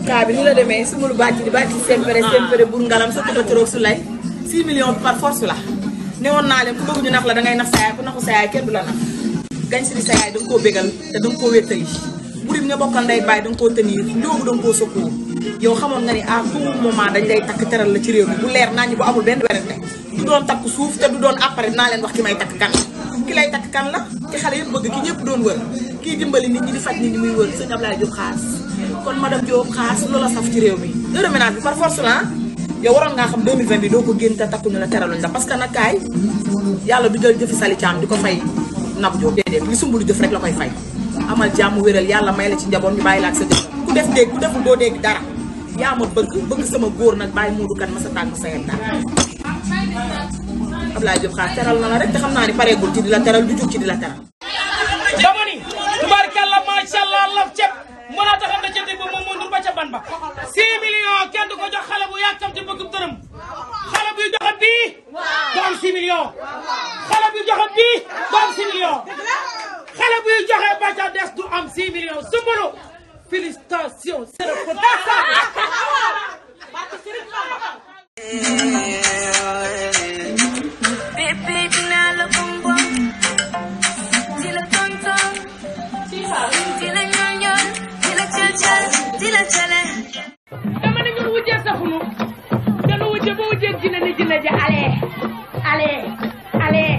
kaa bi ni la demee Soumboulou bàcc sempre bur ngalam sa tuba toroog su lay 6 millions par force la ne woon naa leen ku bëgg ñu nax la dangay nax sa yaay ku naxu sa yaay kenn du la nax gañ si di sa yaay danga koo bégal te danga koo wéttali burim nga bokkal nday bàyyi danga koo tenir ndoobu danga koo sokkoo yow xamoon nga ni à tout moment dañ lay takk teral la ci réew mi bu leer naa ñu bu amul benn werante du doon takk suuf te du doon après naa leen wax ki may takk kan ki lay takk kan la ki xale yëpp bëgg ki ñëpp doon wër kii dimbali nit ñi di faj nit ñi muy wër sëñ Ablaye Diop xaas kon madame Diop xaas loola saf ci réew mi heure ménage bi par force la yow waroon ngaa xam 2020 bi doo ko génn te takkuñu la teraluñ la parce que nag kaay yàlla du jël jëfi Sali Thiam di ko fay Nabou Diop déedéet li Soumboulou jëf rek la koy fay amal jàmm wéral yàlla may la ci njaboot ñu bàyyi la ak sa jëf ku def dégg ku deful doo dégg dara yaa ma bëgg sama góor nag bàyyi muudu kan ma sa tàgg sa yet dara Ablaye Diop xaas teral na la rek te xam naa ni pareegul ci di la teral du jóg ci di la teral dama ni tubaarkàlla macha allah laf ceeb mën a taxam na ca dégg moom mënul ba ca ban ba 6 millions kenn du ko jox xale bu yàkkam ci bëgg dërëm xale buy joxe bii du am 6 millions xale buy joxe bii du am 6 millions xale buy joxe ba ca des du am 6 millions Soumboulou félicitations c'est le dama ne ñun wujjee saxunu dañu wujje ba wujjee jinne ni jinne ji allez allez allez